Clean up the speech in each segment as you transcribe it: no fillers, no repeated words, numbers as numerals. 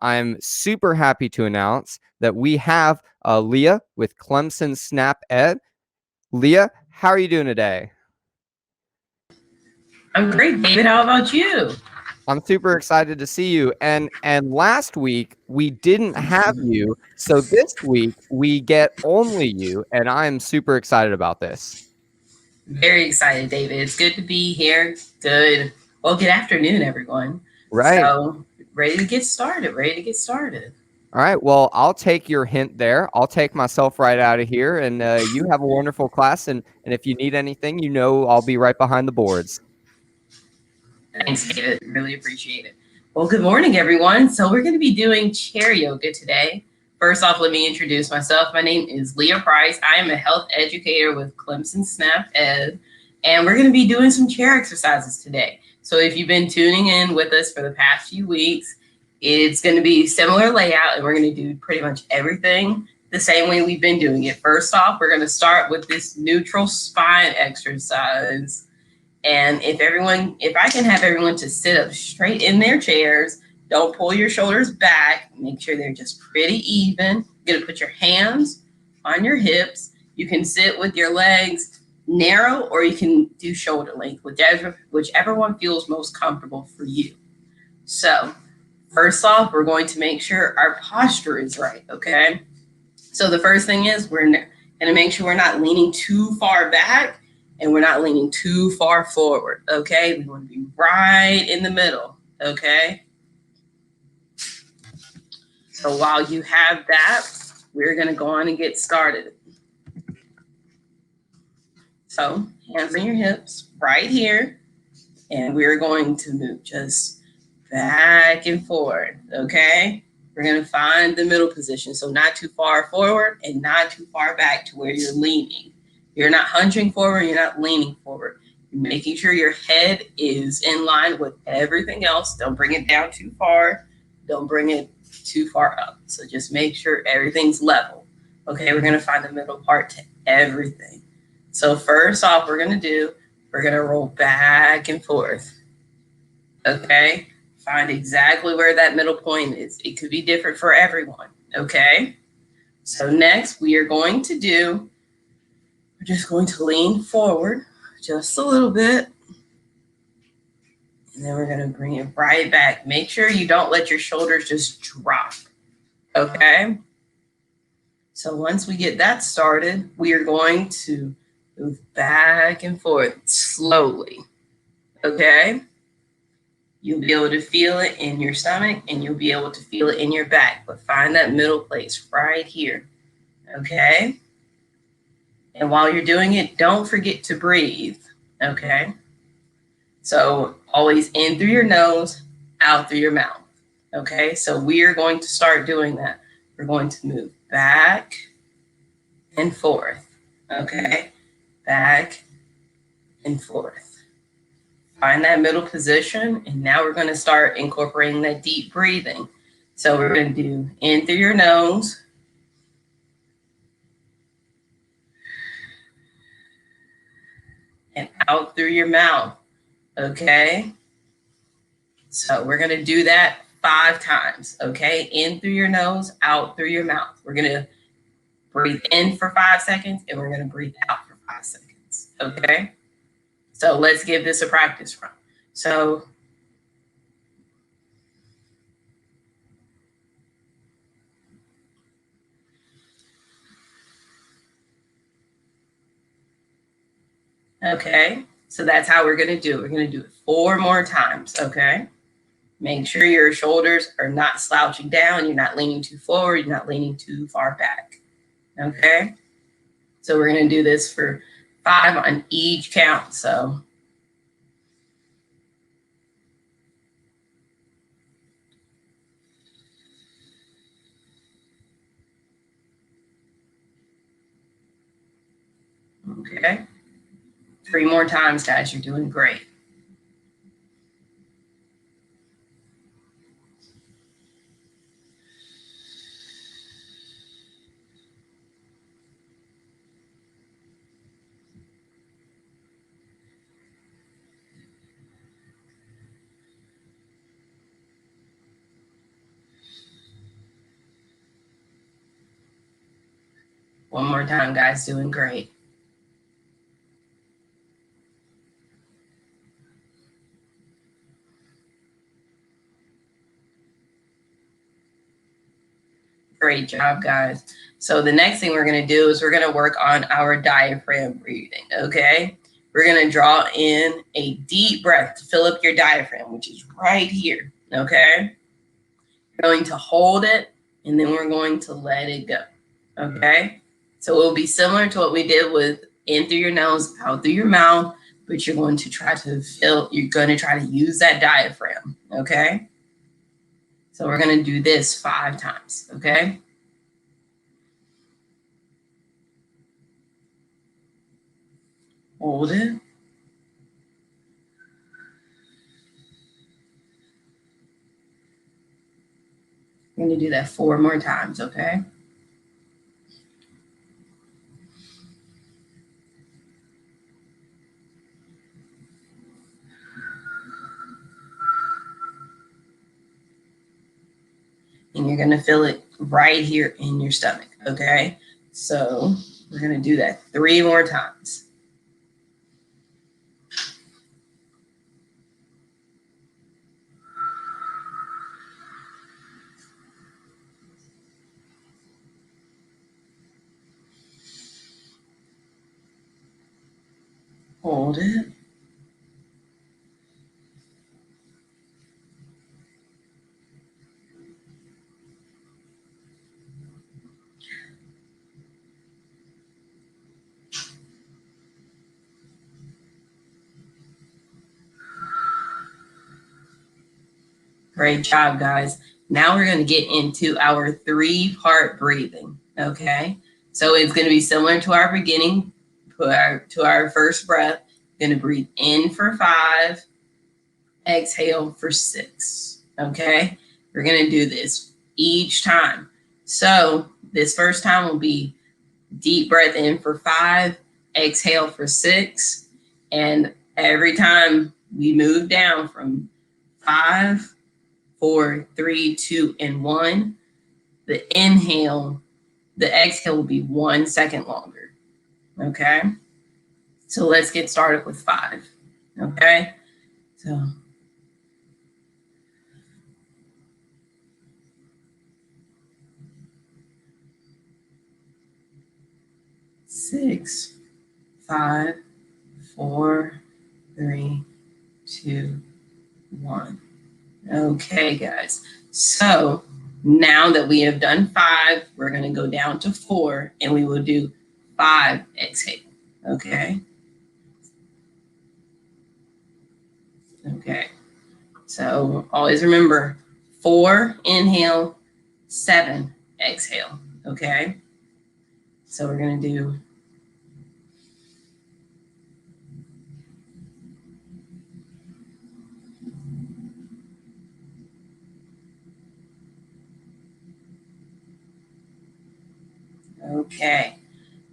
I'm super happy to announce that we have Leah with Clemson Snap-ED. Leah, how are you doing today? I'm great, David. How about you? I'm super excited to see you. And last week we didn't have you, so this week we get only you, and I am super excited about this. Very excited, David. It's good to be here. Good. Well, good afternoon, everyone. Right. So, ready to get started. Ready to get started. All right. Well, I'll take your hint there. I'll take myself right out of here, and you have a wonderful class. And if you need anything, I'll be right behind the boards. Thanks, David. Really appreciate it. Well, good morning, everyone. So, we're going to be doing chair yoga today. First off, let me introduce myself. My name is Leah Price. I am a health educator with Clemson Snap-ED, and we're going to be doing some chair exercises today. So, if you've been tuning in with us for the past few weeks, it's going to be similar layout, and we're going to do pretty much everything the same way we've been doing it. First off, we're going to start with this neutral spine exercise. And if I can have everyone to sit up straight in their chairs, don't pull your shoulders back, make sure they're just pretty even. You're gonna put your hands on your hips. You can sit with your legs narrow or you can do shoulder length, whichever one feels most comfortable for you. So first off, we're going to make sure our posture is right, okay? So the first thing is we're gonna make sure we're not leaning too far back and we're not leaning too far forward, okay? We want to be right in the middle, okay? So while you have that, we're going to go on and get started. So hands on your hips right here, and we're going to move just back and forward, okay? We're going to find the middle position, so not too far forward and not too far back to where you're leaning. You're not hunching forward, you're not leaning forward. You're making sure your head is in line with everything else. Don't bring it down too far. Don't bring it too far up. So just make sure everything's level. Okay, we're gonna find the middle part to everything. So first off, we're gonna roll back and forth. Okay, find exactly where that middle point is. It could be different for everyone, okay? So next we're just going to lean forward just a little bit. And then we're going to bring it right back. Make sure you don't let your shoulders just drop. Okay? So once we get that started, we are going to move back and forth slowly. Okay? You'll be able to feel it in your stomach and you'll be able to feel it in your back. But find that middle place right here. Okay? And while you're doing it, don't forget to breathe, okay? So always in through your nose, out through your mouth, okay? So we are going to start doing that. We're going to move back and forth, okay? Back and forth. Find that middle position, and now we're going to start incorporating that deep breathing. So we're going to do in through your nose, and out through your mouth, okay? So we're going to do that 5 times, okay? In through your nose, out through your mouth. We're going to breathe in for 5 seconds, and we're going to breathe out for 5 seconds, okay? So let's give this a practice run. So okay, so that's how we're going to do it. We're going to do it 4 more times, okay? Make sure your shoulders are not slouching down. You're not leaning too forward. You're not leaning too far back, okay? So we're going to do this for 5 on each count, so. Okay, 3 more times, guys. You're doing great. One more time, guys. Doing great. Great job, guys. So the next thing we're going to do is we're going to work on our diaphragm breathing, okay? We're going to draw in a deep breath to fill up your diaphragm, which is right here, okay? We're going to hold it, and then we're going to let it go, okay? So it will be similar to what we did with in through your nose, out through your mouth, but you're going to try to use that diaphragm, okay? So we're going to do this 5 times, okay? Hold it. We're going to do that 4 more times, okay? And you're going to feel it right here in your stomach, okay? So we're going to do that 3 more times. Hold it. Great job, guys. Now we're going to get into our 3-part breathing, okay? So it's going to be similar to our beginning, to our first breath. Going to breathe in for 5, exhale for 6, okay? We're going to do this each time. So this first time will be deep breath in for 5, exhale for 6, and every time we move down from 5, 4, 3, 2, and 1, the exhale will be 1 second longer, okay? So let's get started with 5, okay? So 6, 5, 4, 3, 2, 1. Okay, guys. So now that we have done 5, we're going to go down to 4, and we will do 5 exhale. Okay. Okay. So always remember 4 inhale, 7 exhale. Okay. So we're going to do okay.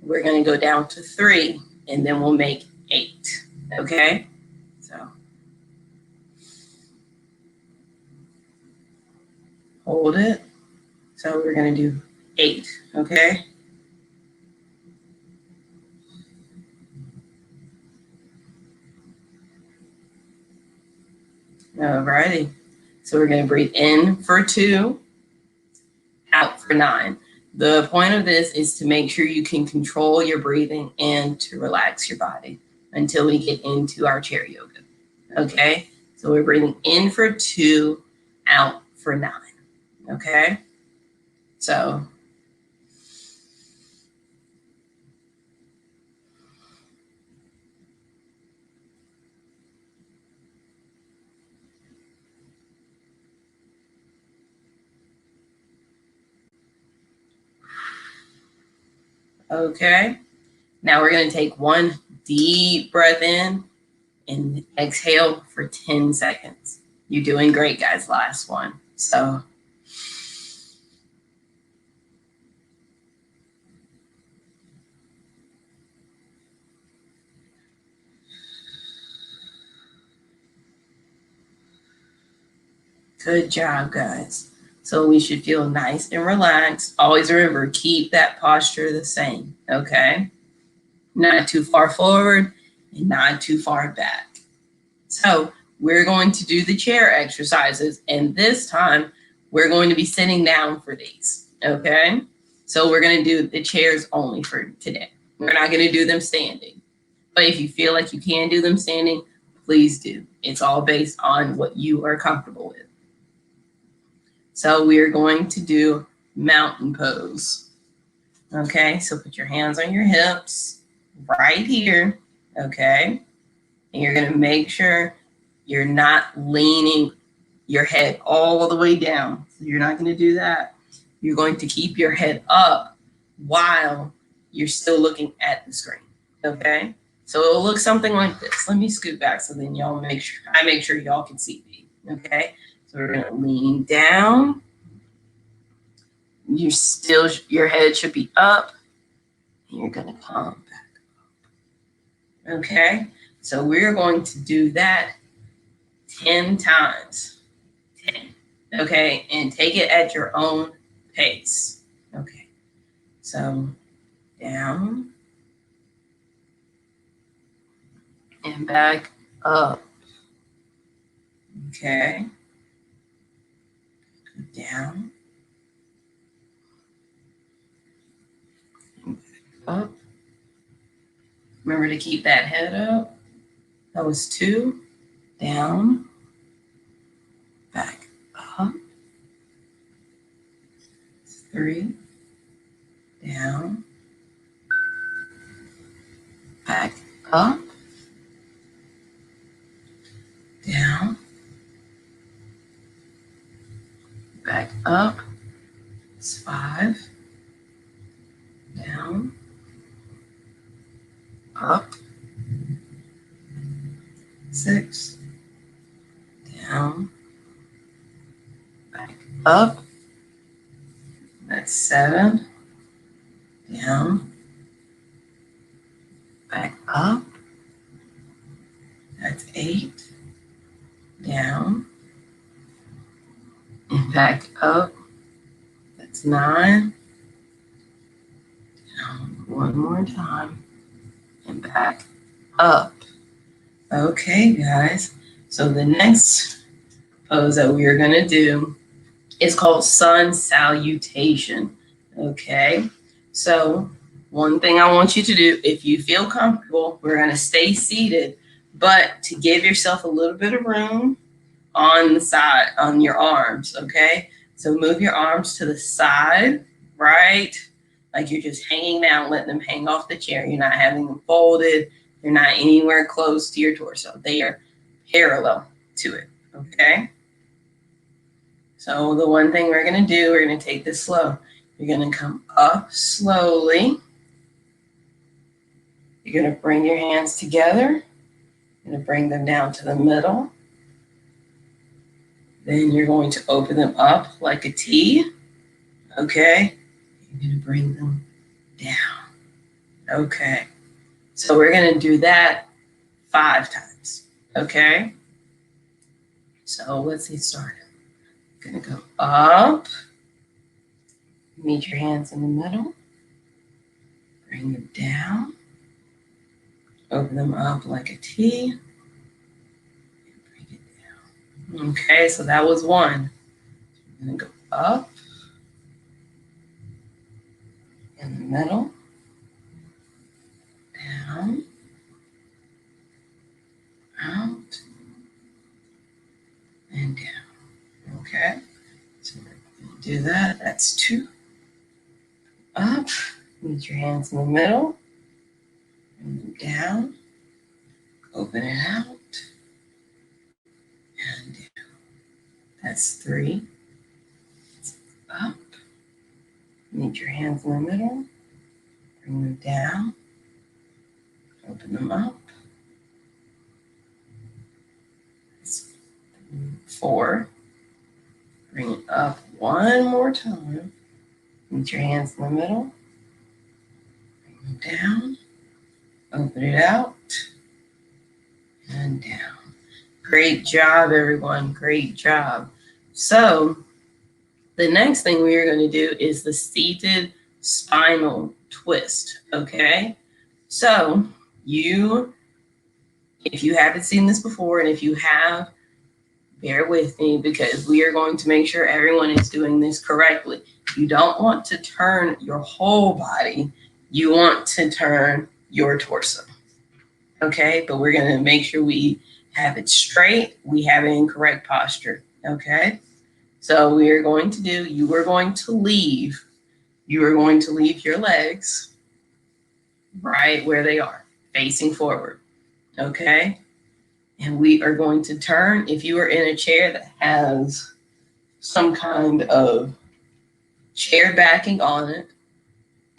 We're going to go down to 3, and then we'll make 8. Okay. So hold it. So we're going to do 8. Okay. Alrighty. So we're going to breathe in for 2, out for 9. The point of this is to make sure you can control your breathing and to relax your body until we get into our chair yoga. Okay? So we're breathing in for 2, out for 9. Okay? So okay. Now we're going to take 1 deep breath in and exhale for 10 seconds. You're doing great, guys. Last one. So good job, guys. So we should feel nice and relaxed. Always remember, keep that posture the same, okay? Not too far forward and not too far back. So we're going to do the chair exercises, and this time we're going to be sitting down for these, okay? So we're going to do the chairs only for today. We're not going to do them standing. But if you feel like you can do them standing, please do. It's all based on what you are comfortable with. So we are going to do mountain pose. Okay, so put your hands on your hips right here, okay? And you're gonna make sure you're not leaning your head all the way down. So you're not gonna do that. You're going to keep your head up while you're still looking at the screen, okay? So it'll look something like this. Let me scoot back so then y'all make sure y'all can see me, okay? So we're gonna lean down. Your head should be up. And you're gonna come back up, okay? So we're going to do that 10 times, 10, okay? And take it at your own pace, okay? So down and back up, okay? Down, up. Remember to keep that head up. That was 2, down, back up, 3, down, back up, down, back up. It's 5, down, up, 6, down, back up. That's 7, down, back up. That's 8, down, and back up. That's 9, down one more time, and back up. Okay, guys. So the next pose that we are going to do is called sun salutation. Okay, so one thing I want you to do, if you feel comfortable, we're going to stay seated, but to give yourself a little bit of room on the side, on your arms, okay? So move your arms to the side, right? Like you're just hanging down, letting them hang off the chair. You're not having them folded. They're not anywhere close to your torso. They are parallel to it, okay? So the one thing we're gonna do, we're gonna take this slow. You're gonna come up slowly. You're gonna bring your hands together. You're gonna bring them down to the middle. Then you're going to open them up like a T, okay? You're gonna bring them down, okay? So we're gonna do that 5 times, okay? So let's get started. Gonna go up, meet your hands in the middle, bring them down, open them up like a T, and bring it down. Okay, so that was 1. I'm gonna go up, in the middle, down, out, and down. Okay, so we're gonna do that. That's 2. Up, meet your hands in the middle, bring them down, open it out, and down. That's 3. Up, meet your hands in the middle, bring them down, open them up. That's 4. Bring it up one more time. Meet your hands in the middle. Bring them down. Open it out. And down. Great job, everyone. Great job. So The next thing we are going to do is the seated spinal twist, okay? So if you haven't seen this before, and if you have, bear with me because we are going to make sure everyone is doing this correctly. You don't want to turn your whole body. You want to turn your torso, okay? But we're going to make sure we have it straight. We have it in correct posture, okay? So we are going to do, you are going to leave your legs right where they are, facing forward, okay? And we are going to turn. If you are in a chair that has some kind of chair backing on it,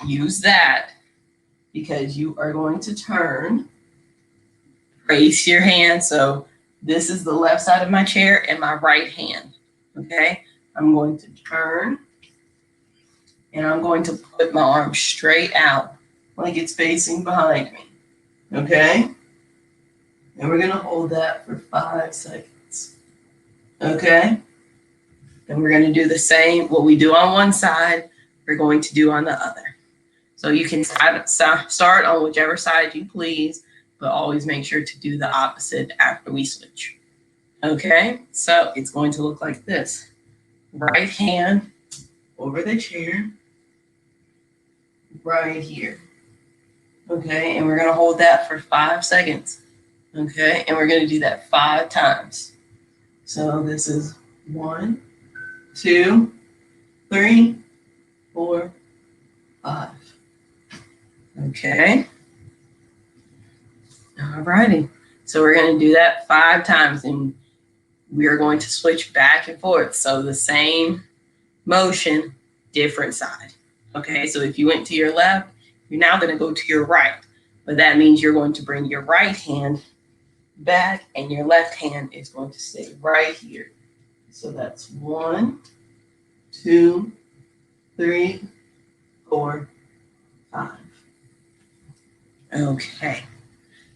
use that because you are going to turn. Brace your hand. So this is the left side of my chair and my right hand, okay? I'm going to turn and I'm going to put my arm straight out like it's facing behind me, okay? And we're gonna hold that for 5 seconds, okay? And we're gonna do the same, what we do on one side, we're going to do on the other. So you can start on whichever side you please, but always make sure to do the opposite after we switch, okay? So it's going to look like this. Right hand over the chair, right here. Okay, and we're gonna hold that for 5 seconds. Okay, and we're gonna do that 5 times. So this is 1, 2, 3, 4, 5. Okay. Alrighty. So we're gonna do that 5 times, and we are going to switch back and forth. So the same motion, different side. Okay, so if you went to your left, you're now going to go to your right. But that means you're going to bring your right hand back and your left hand is going to stay right here. So that's 1, 2, 3, 4, 5. Okay,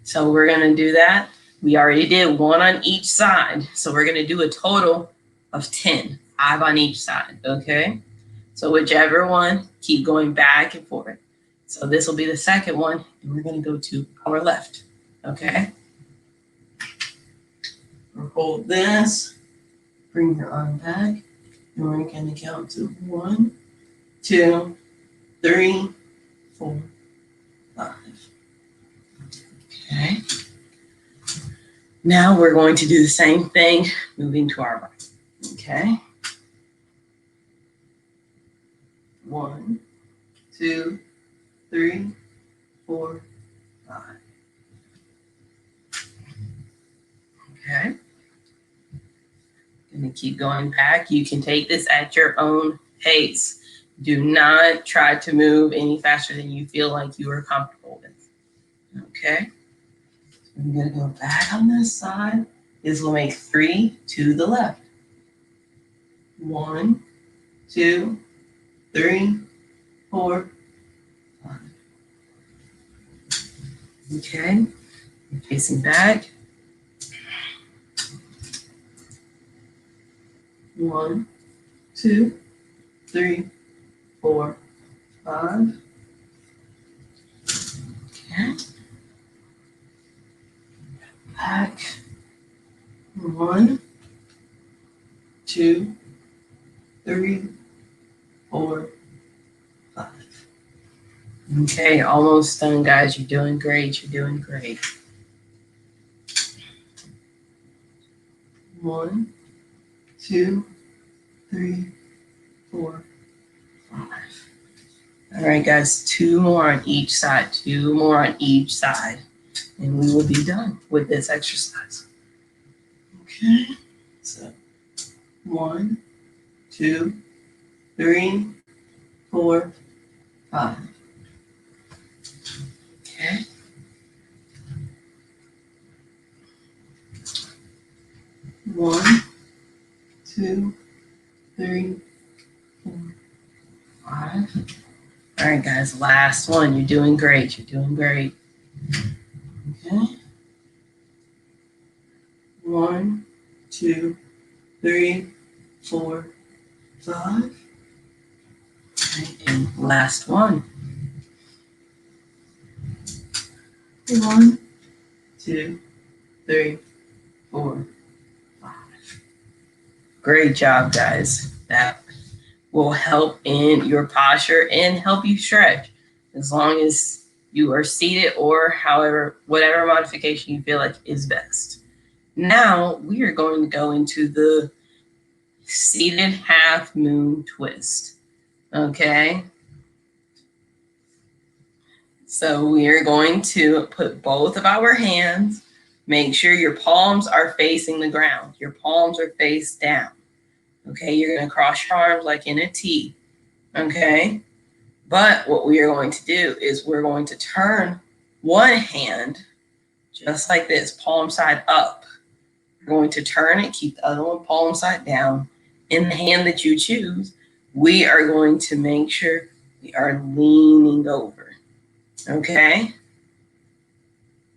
so we're going to do that. We already did 1 on each side. So we're going to do a total of 10, 5 on each side. Okay, so whichever one, keep going back and forth. So this will be the second one, and we're going to go to our left, okay? We'll hold this, bring your arm back, and we're going to count to 1, 2, 3, 4, 5. Okay. Now we're going to do the same thing, moving to our right, okay? 1, 2, 3, 4, 5. Okay. Gonna keep going back. You can take this at your own pace. Do not try to move any faster than you feel like you are comfortable with. Okay. I'm gonna go back on this side. This will make 3 to the left. 1, 2, 3, 4, 5. Okay. Facing back. 1, 2, 3, 4, 5. Okay. Back. 1, 2, 3, 4, 5. Okay, almost done, guys. You're doing great. You're doing great. 1, 2, 3, 4, 5. All right, guys, 2 more on each side. 2 more on each side, and we will be done with this exercise. Okay, so 1, 2, 3, 4, 5. Okay. One, 2, 3, 4, 5. All right, guys, last one. You're doing great. You're doing great. Okay. 1, 2, 3, 4, 5. Last one. 1, 2, 3, 4, 5. Great job, guys. That will help in your posture and help you stretch as long as you are seated or whatever modification you feel like is best. Now we are going to go into the seated half moon twist. Okay. So we are going to put both of our hands, make sure your palms are facing the ground. Your palms are face down. Okay, you're going to cross your arms like in a T. Okay, but what we are going to do is we're going to turn one hand just like this, palm side up. We're going to turn it, keep the other one palm side down. In the hand that you choose, we are going to make sure we are leaning over. Okay,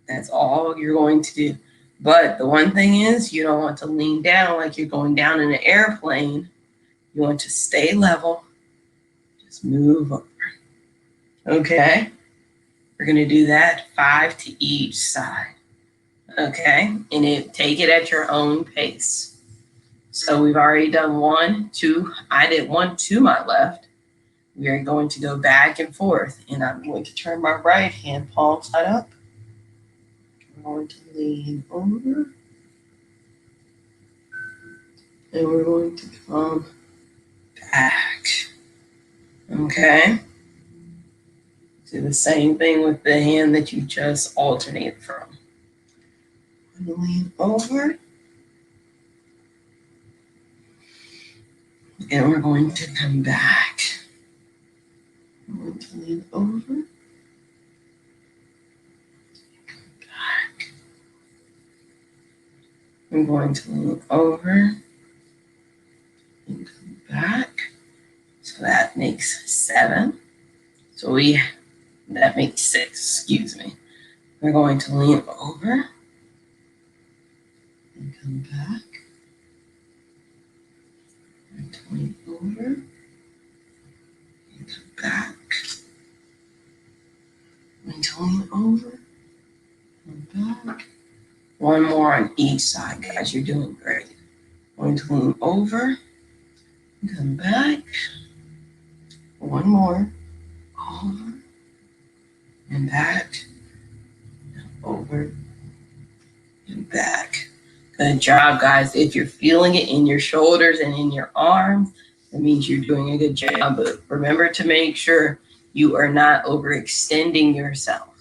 that's all you're going to do. But the one thing is, you don't want to lean down like you're going down in an airplane. You want to stay level. Just move over. Okay, we're going to do that 5 to each side. Okay, and take it at your own pace. So we've already done 1, 2. I did 1 to my left. We are going to go back and forth, and I'm going to turn my right hand palm side up. I'm going to lean over, and we're going to come back. Okay. Do the same thing with the hand that you just alternated from. I'm going to lean over, and we're going to come back. I'm going to lean over, back. I'm going to lean over and come back. So that makes 7. So that makes 6, excuse me. We're going to lean over and come back. We're going to lean over and come back. We're going to lean over and back. One more on each side, guys. You're doing great. Going to lean over and come back. One more. Over and back. Over and back. Good job, guys. If you're feeling it in your shoulders and in your arms, that means you're doing a good job. But remember to make sure you are not overextending yourself.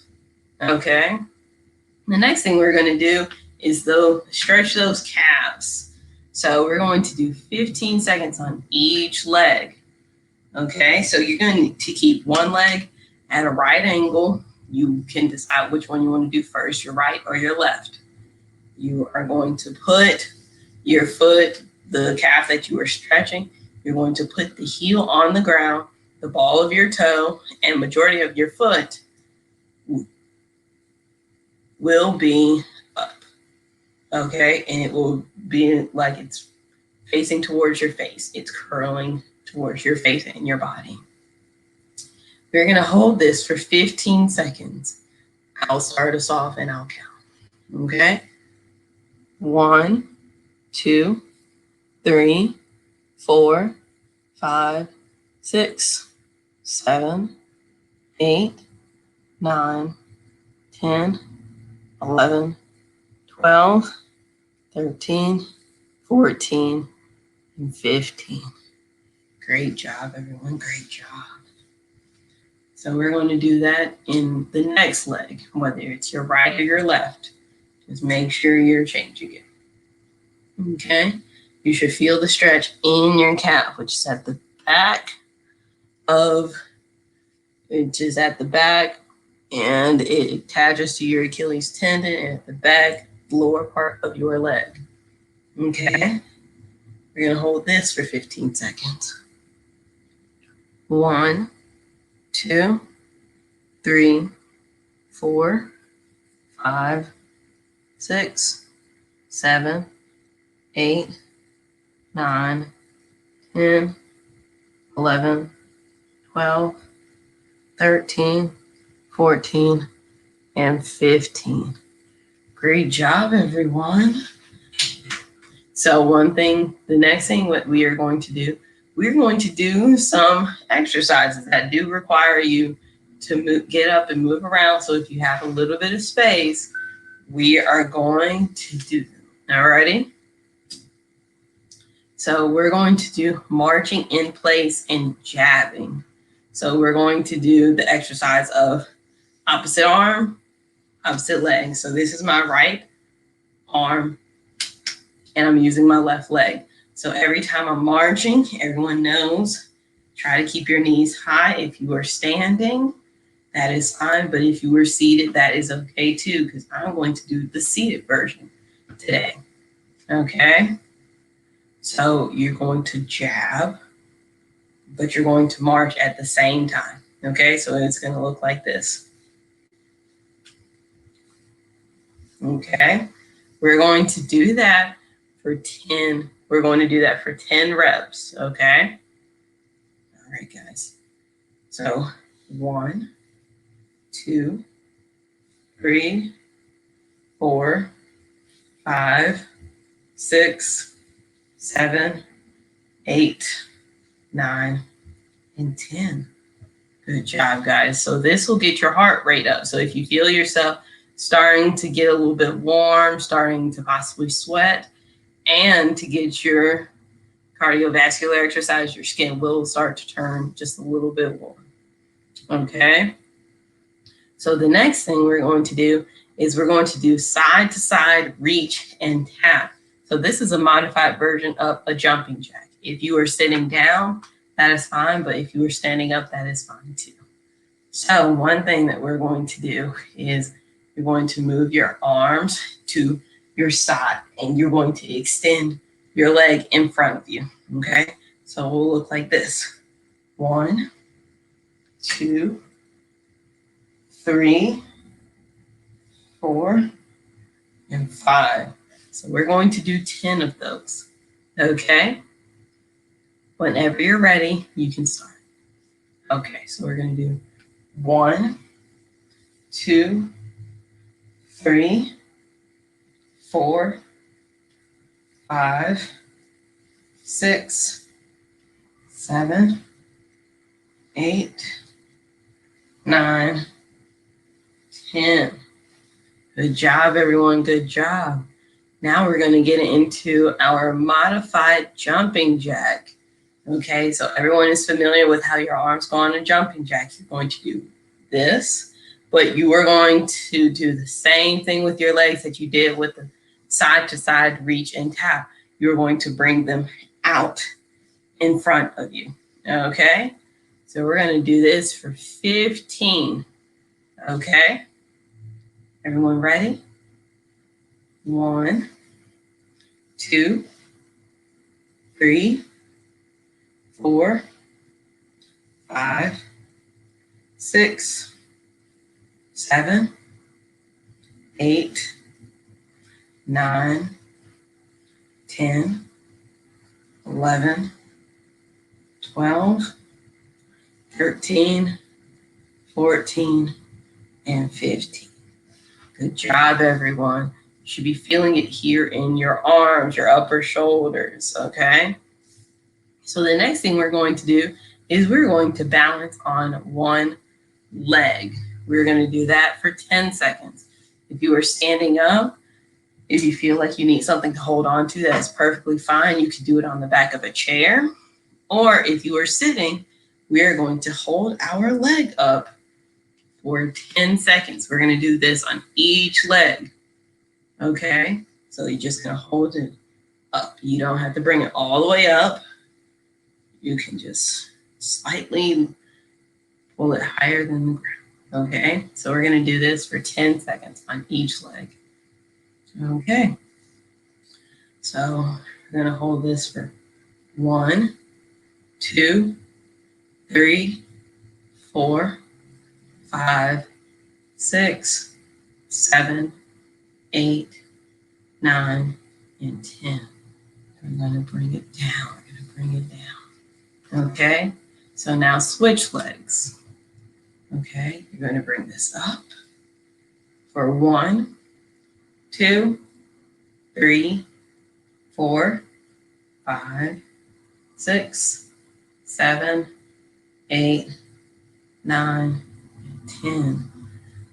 Okay? The next thing we're going to do is stretch those calves. So we're going to do 15 seconds on each leg. Okay, so you're going to keep one leg at a right angle. You can decide which one you want to do first, your right or your left. You are going to put your foot, the calf that you are stretching, you're going to put the heel on the ground, the ball of your toe, and majority of your foot will be up. Okay, and it will be like it's facing towards your face. It's curling towards your face and your body. We're going to hold this for 15 seconds. I'll start us off and I'll count. Okay? 1, 2, 3, 4, 5, 6, 7, 8, 9, 10, 11, 12, 13, 14, and 15. Great job, everyone. Great job. So we're going to do that in the next leg, whether it's your right or your left. Just make sure you're changing it. Okay? You should feel the stretch in your calf, which is at the back and it attaches to your Achilles tendon and at the back, lower part of your leg. Okay? We're going to hold this for 15 seconds. 1, 2, 3, 4, 5, 6, 7, 8, 9, 10, 11, 12, 13, 14, and 15. Great job, everyone. So the next thing what we are going to do, we're going to do some exercises that do require you to get up and move around. So if you have a little bit of space, we are going to do them. All righty? So we're going to do marching in place and jabbing. So we're going to do the exercise of opposite arm, opposite leg. So this is my right arm, and I'm using my left leg. So every time I'm marching, everyone knows, try to keep your knees high. If you are standing, that is fine. But if you were seated, that is okay too, because I'm going to do the seated version today. Okay? So you're going to jab, but you're going to march at the same time. Okay? So it's going to look like this. Okay? We're going to do that for 10. We're going to do that for 10 reps, okay? All right, guys. So 1, 2, 3, 4, 5, 6, 7, 8, 9, and 10. Good job, guys. So this will get your heart rate up. So if you feel yourself starting to get a little bit warm, starting to possibly sweat, and to get your cardiovascular exercise, your skin will start to turn just a little bit warm. Okay? So the next thing we're going to do is we're going to do side to side reach and tap. So this is a modified version of a jumping jack. If you are sitting down, that is fine, but if you are standing up, that is fine too. So one thing that we're going to do is you're going to move your arms to your side, and you're going to extend your leg in front of you, okay? So it will look like this. 1, 2, 3, 4, and 5. So we're going to do 10 of those, okay? Whenever you're ready, you can start. Okay, so we're going to do 1, 2, 3, 4, 5, 6, 7, 8, 9, 10. Good job, everyone. Good job. Now we're going to get into our modified jumping jack. Okay, so everyone is familiar with how your arms go on a jumping jack. You're going to do this, but you are going to do the same thing with your legs that you did with the side to side reach and tap. You're going to bring them out in front of you. Okay, so we're going to do this for 15. Okay, everyone ready? 1, 2, 3, 4, 5, 6, 7, 8, 9, 10, 11, 12, 13, 14, and 15. Good job, everyone. You should be feeling it here in your arms, your upper shoulders, okay? So the next thing we're going to do is we're going to balance on one leg. We're going to do that for 10 seconds. If you are standing up, if you feel like you need something to hold on to, that's perfectly fine. You can do it on the back of a chair. Or if you are sitting, we are going to hold our leg up for 10 seconds. We're going to do this on each leg. Okay? So you're just going to hold it up. You don't have to bring it all the way up. You can just slightly pull it higher than the ground. Okay? So we're going to do this for 10 seconds on each leg. Okay. So we're going to hold this for 1, 2, 3, 4, 5, 6, 7, 8, 9, and 10. We're going to bring it down. We're going to bring it down. Okay? So now switch legs. Okay, you're going to bring this up for 1, 2, 3, 4, 5, 6, 7, 8, 9, 10.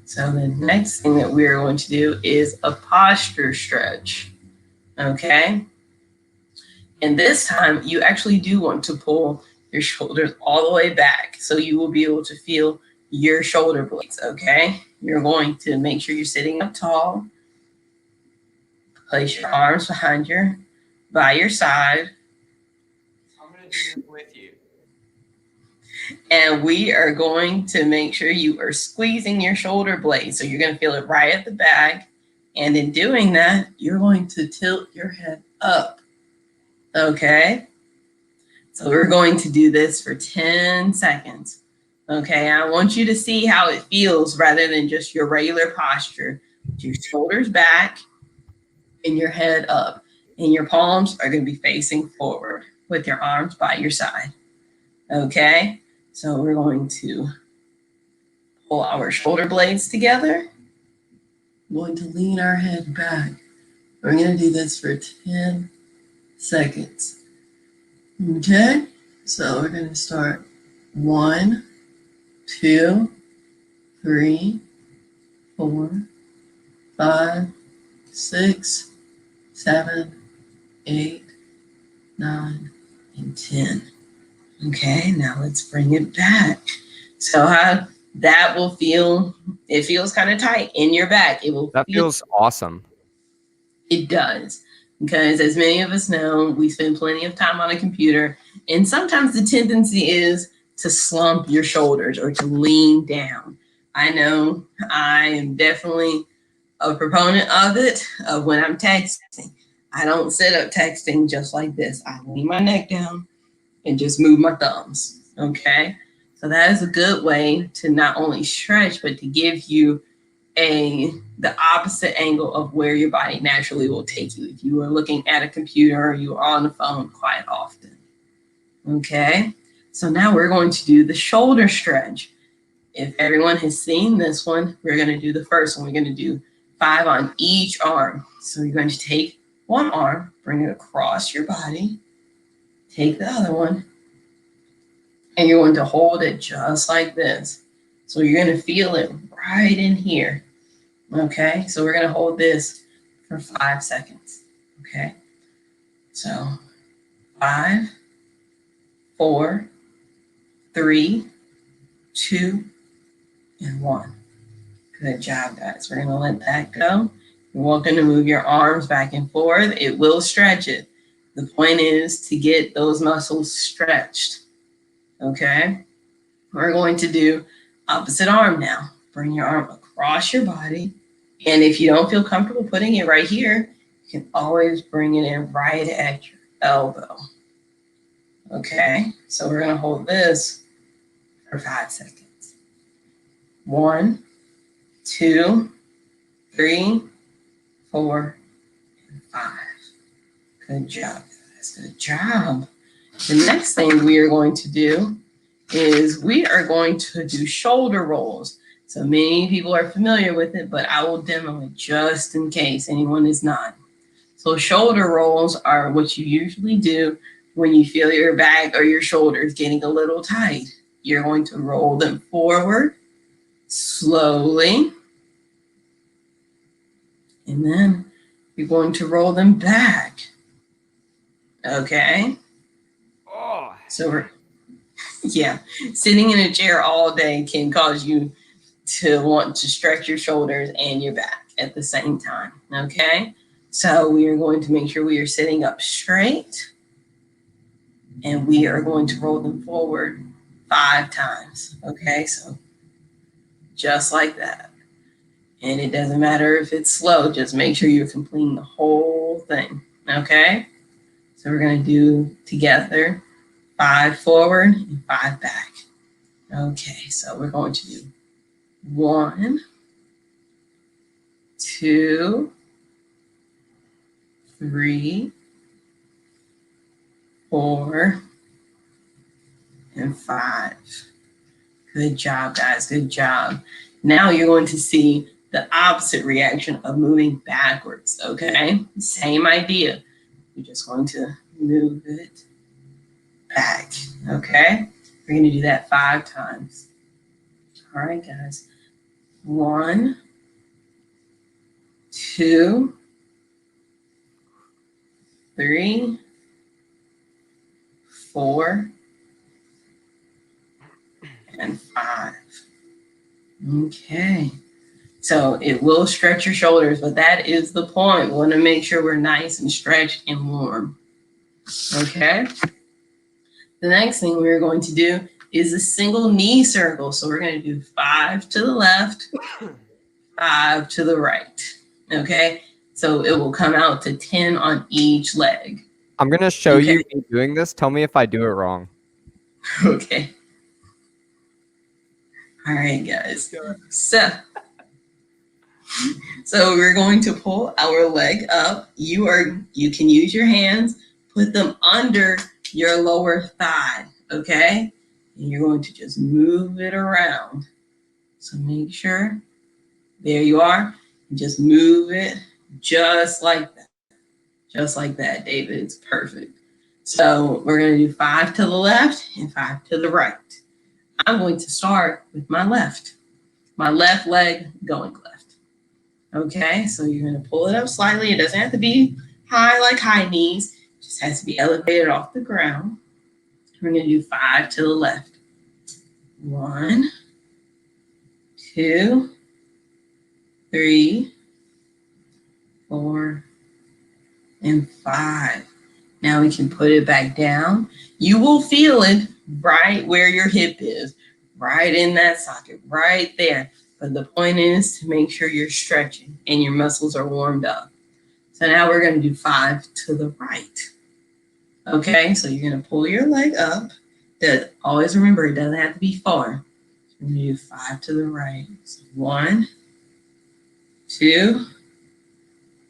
So the next thing that we're going to do is a posture stretch. Okay. And this time you actually do want to pull your shoulders all the way back so you will be able to feel your shoulder blades. Okay. You're going to make sure you're sitting up tall. Place your arms by your side. I'm going to do this with you. And we are going to make sure you are squeezing your shoulder blades. So you're going to feel it right at the back. And in doing that, you're going to tilt your head up. Okay. So we're going to do this for 10 seconds. Okay. I want you to see how it feels rather than just your regular posture. Your shoulders back and your head up. And your palms are going to be facing forward with your arms by your side. Okay. So we're going to pull our shoulder blades together. We're going to lean our head back. We're going to do this for 10 seconds. Okay, so we're going to start 1, 2, 3, 4, 5, 6, 7, 8, 9, and 10. Okay, now let's bring it back. So that will feel, it feels kind of tight in your back. That feels awesome. It does. Because as many of us know, we spend plenty of time on a computer. And sometimes the tendency is to slump your shoulders or to lean down. I know I am definitely a proponent of it, of when I'm texting. I don't sit up texting just like this. I lean my neck down and just move my thumbs. Okay. So that is a good way to not only stretch, but to give you the opposite angle of where your body naturally will take you if you are looking at a computer or you are on the phone quite often. Okay. So now we're going to do the shoulder stretch. If everyone has seen this one, we're going to do the first one. We're going to do 5 on each arm. So you're going to take one arm, bring it across your body, take the other one, and you're going to hold it just like this. So you're going to feel it right in here. Okay, so we're going to hold this for 5 seconds. Okay, so 5, 4, 3, 2, and 1. Good job, guys. We're going to let that go. You're welcome to move your arms back and forth. It will stretch it. The point is to get those muscles stretched. Okay, we're going to do opposite arm now. Bring your arm across your body. And if you don't feel comfortable putting it right here, you can always bring it in right at your elbow. Okay, so we're going to hold this for 5 seconds. 1, 2, 3, 4, and 5. Good job, guys. Good job. The next thing we are going to do is we are going to do shoulder rolls. So many people are familiar with it, but I will demo it just in case anyone is not. So shoulder rolls are what you usually do when you feel your back or your shoulders getting a little tight. You're going to roll them forward slowly, and then you're going to roll them back. Okay? Oh. So yeah, sitting in a chair all day can cause you to want to stretch your shoulders and your back at the same time. Okay, so we are going to make sure we are sitting up straight, and we are going to roll them forward 5 times. Okay, so just like that. And it doesn't matter if it's slow, just make sure you're completing the whole thing. Okay, so we're going to do together 5 forward and 5 back. Okay, so we're going to do 1, 2, 3, 4, and 5. Good job, guys. Good job. Now you're going to see the opposite reaction of moving backwards, okay? Same idea. You're just going to move it back, okay? We're going to do that 5 times. All right, guys. 1, 2, 3, 4, and 5. Okay. So it will stretch your shoulders, but that is the point. We want to make sure we're nice and stretched and warm. Okay. The next thing we're going to do is a single knee circle. So we're going to do 5 to the left, 5 to the right. Okay. So it will come out to 10 on each leg. I'm going to show you me doing this. Tell me if I do it wrong. Okay. All right, guys. So we're going to pull our leg up. You can use your hands, put them under your lower thigh, okay? And you're going to just move it around. So make sure, there you are. Just move it just like that. Just like that, David. It's perfect. So we're going to do 5 to the left and 5 to the right. I'm going to start with my left leg going left. Okay, so you're going to pull it up slightly. It doesn't have to be high like high knees. It just has to be elevated off the ground. We're going to do 5 to the left. 1, 2, 3, 4, and 5. Now we can put it back down. You will feel it right where your hip is, right in that socket, right there. But the point is to make sure you're stretching and your muscles are warmed up. So now we're going to do 5 to the right. Okay, so you're going to pull your leg up. Always remember, it doesn't have to be far. We're going to do 5 to the right. So 1, 2,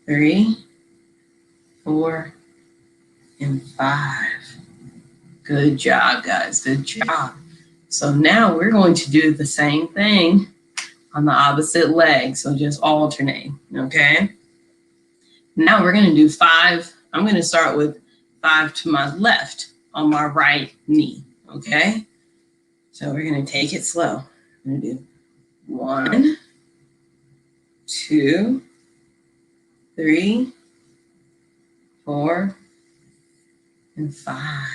3, 4, and 5. Good job, guys. Good job. So now we're going to do the same thing on the opposite leg. So just alternate, okay? Now we're going to do 5. I'm going to start with 5 to my left on my right knee, okay? So we're going to take it slow. I'm going to do 1, 2, 3, 4, and 5.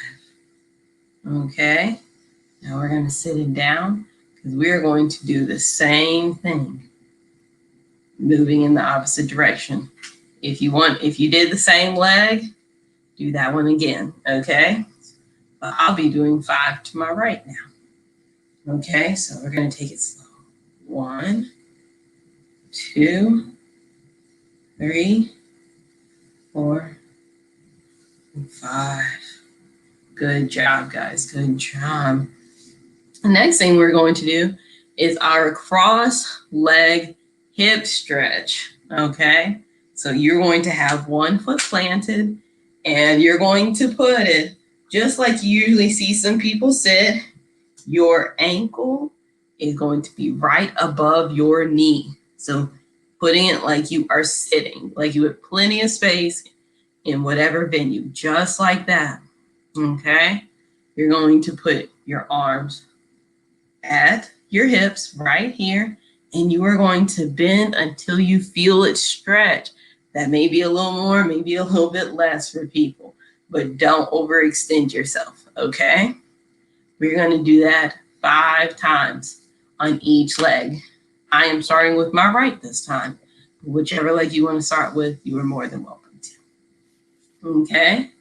Okay, now we're going to sit it down because we're going to do the same thing, moving in the opposite direction. If you did the same leg, do that one again, okay? But I'll be doing 5 to my right now. Okay, so we're going to take it slow. 1, 2, 3, 4, and 5. Good job, guys. Good job. The next thing we're going to do is our cross leg hip stretch. Okay, so you're going to have one foot planted and you're going to put it just like you usually see some people sit. Your ankle is going to be right above your knee. So putting it like you are sitting, like you have plenty of space in whatever venue, just like that. Okay, you're going to put your arms at your hips right here, and you are going to bend until you feel it stretch. That may be a little more, maybe a little bit less for people, but don't overextend yourself, okay? We're going to do that 5 times on each leg. I am starting with my right this time. Whichever leg you want to start with, you are more than welcome to. Okay?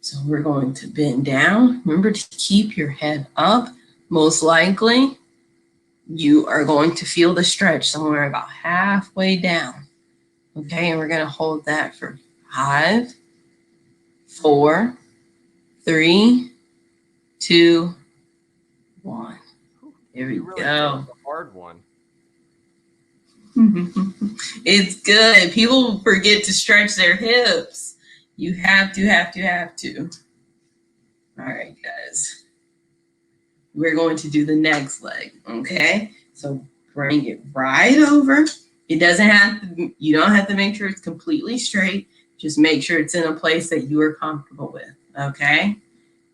So we're going to bend down. Remember to keep your head up. Most likely, you are going to feel the stretch somewhere about halfway down. Okay, and we're going to hold that for 5, 4, 3, 2, 1. There we go. A hard one. It's good. People forget to stretch their hips. You have to. All right, guys. we're going to do the next leg, okay? So bring it right over. It doesn't have to, you don't have to make sure it's completely straight. Just make sure it's in a place that you are comfortable with, okay?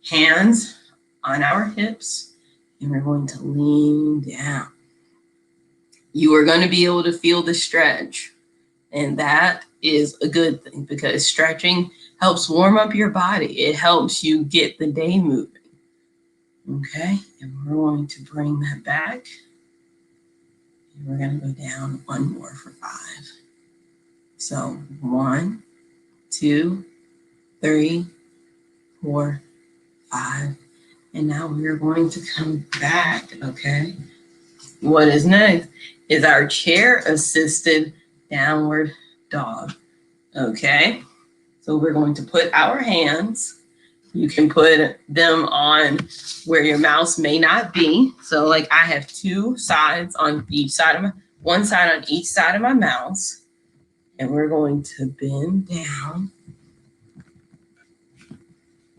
Hands on our hips, and we're going to lean down. You are going to be able to feel the stretch, and that is a good thing because stretching helps warm up your body. It helps you get the day moving. Okay, and we're going to bring that back. And we're going to go down one more for 5. So 1, 2, 3, 4, 5. And now we're going to come back, okay? What is next is our chair-assisted downward dog, okay? So we're going to put our hands, you can put them on where your mouse may not be. So like I have 2 sides on each side of one side on each side of my mouse. And we're going to bend down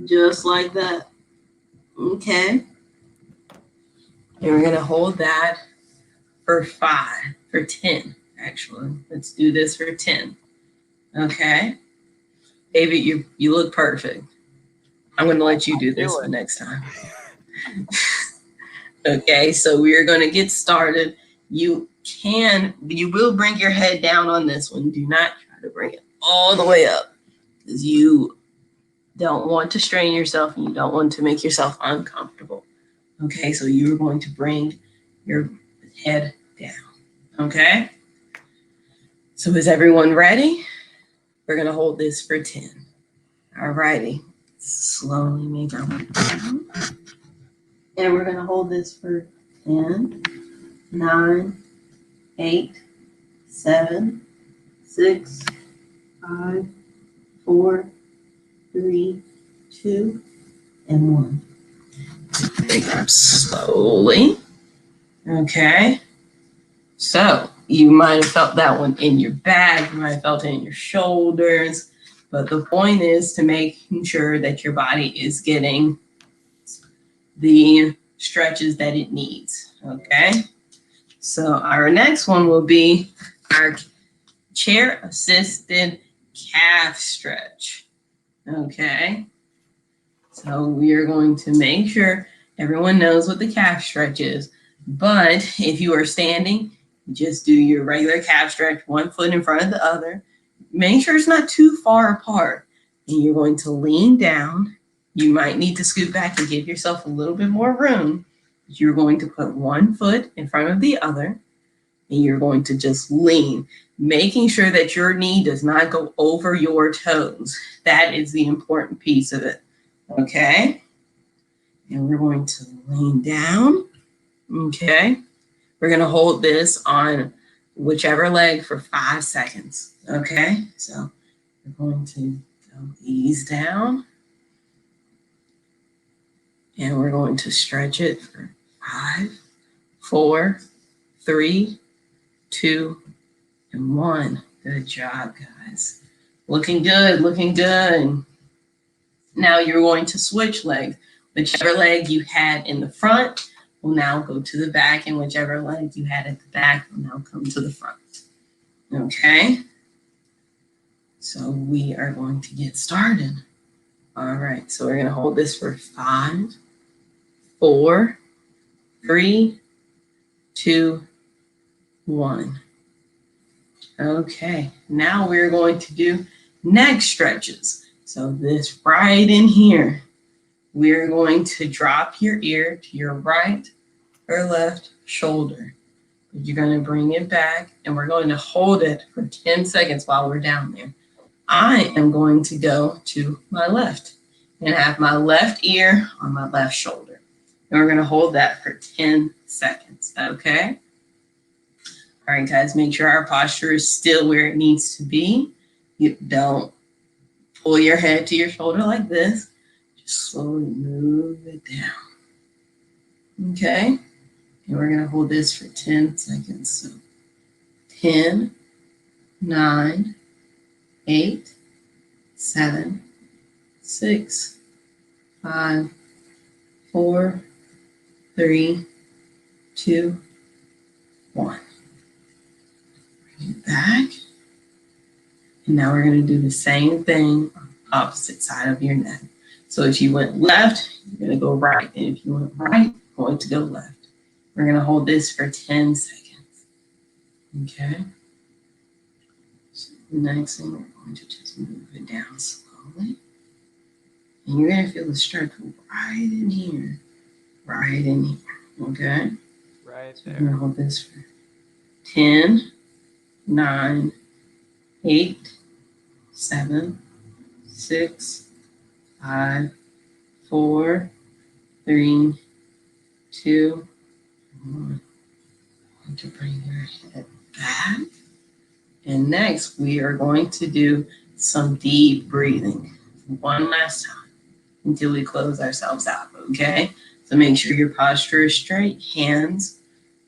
just like that. Okay. And we're going to hold that for 10, actually. Let's do this for 10. Okay. David, you look perfect. I'm going to let you do this one next time. Okay, so we're going to get started. You will bring your head down on this one. Do not try to bring it all the way up because you don't want to strain yourself and you don't want to make yourself uncomfortable. Okay, so you're going to bring your head down. Okay, so is everyone ready? We're going to hold this for 10. All righty, slowly make our way down. And we're going to hold this for 10, 9, 8, 7, 6, 5, 4, 3, 2, and 1. Take up slowly. Okay. So you might have felt that one in your back. You might have felt it in your shoulders. But the point is to making sure that your body is getting the stretches that it needs. Okay. So our next one will be our chair-assisted calf stretch. Okay. So we are going to make sure everyone knows what the calf stretch is. But if you are standing, just do your regular calf stretch, 1 foot in front of the other. Make sure it's not too far apart. And you're going to lean down. You might need to scoot back and give yourself a little bit more room. You're going to put 1 foot in front of the other. And you're going to just lean, making sure that your knee does not go over your toes. That is the important piece of it. Okay. And we're going to lean down. Okay. We're going to hold this on whichever leg for 5 seconds. Okay. So we're going to go ease down. And we're going to stretch it for 5, 4, 3, 2, and 1. Good job, guys. Looking good, looking good. Now you're going to switch legs. Whichever leg you had in the front will now go to the back, and whichever leg you had at the back will now come to the front. Okay? So we are going to get started. All right, so we're going to hold this for 5, 4, 3, 2, 1. Okay, now we're going to do neck stretches. So this right in here, we're going to drop your ear to your right or left shoulder. You're going to bring it back and we're going to hold it for 10 seconds while we're down there. I am going to go to my left and have my left ear on my left shoulder. And we're going to hold that for 10 seconds, okay? All right, guys, make sure our posture is still where it needs to be. You don't pull your head to your shoulder like this. Just slowly move it down. Okay? And we're going to hold this for 10 seconds. So 10, 9, 8, 7, 6, 5, 4, 3, 2, 1. Bring it back. And now we're going to do the same thing on the opposite side of your neck. So if you went left, you're going to go right. And if you went right, you're going to go left. We're going to hold this for 10 seconds. Okay? So the next thing, we're going to just move it down slowly. And you're going to feel the stretch right in here. Right in here. Okay? Right there. So I'm going to hold this for 10, 9, 8, 7, 6, 5, 4, 3, 2, 1. I'm going to bring your head back. And next, we are going to do some deep breathing. One last time until we close ourselves out, okay? So make sure your posture is straight. Hands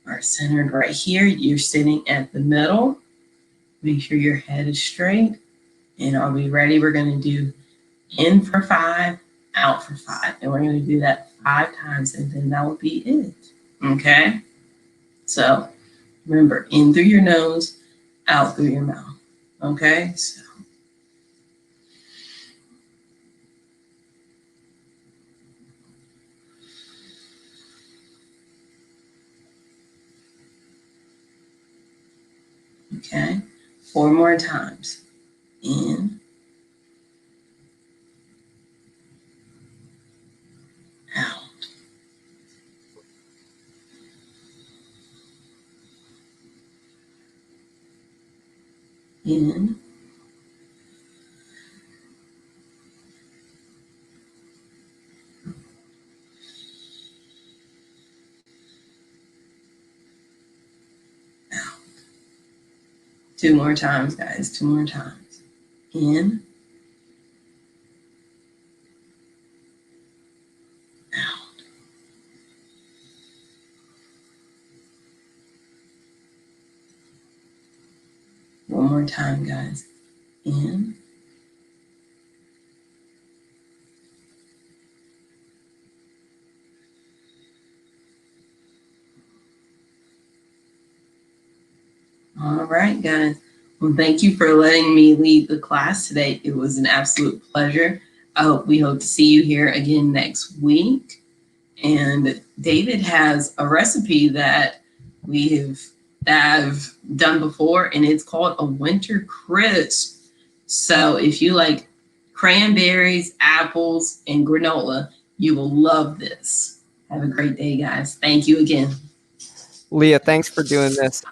are centered right here. You're sitting at the middle. Make sure your head is straight. And I'll be ready. We're going to do in for 5, out for 5. And we're going to do that 5 times, and then that will be it. Okay? So remember, in through your nose, out through your mouth. Okay? So. Okay? 4 more times. In. Out. In. Out. 2 more times, guys. 2 more times. In. Out. One more time, guys. In. All right, guys. Well, thank you for letting me lead the class today. It was an absolute pleasure. We hope to see you here again next week. And David has a recipe that I've done before, and it's called a winter crisp. So if you like cranberries, apples, and granola, you will love this. Have a great day, guys. Thank you again. Leah, thanks for doing this.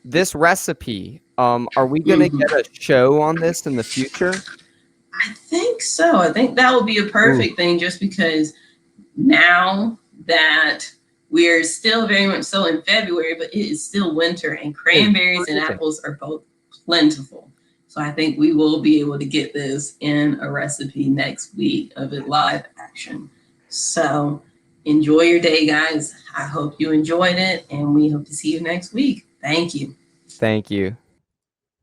This recipe, are we going to get a show on this in the future? I think so. I think that would be a perfect thing, just because now that we're still very much so in February, but it is still winter, and cranberries and apples are both plentiful. So I think we will be able to get this in a recipe next week of it live action. So enjoy your day, guys. I hope you enjoyed it, and we hope to see you next week. Thank you. Thank you.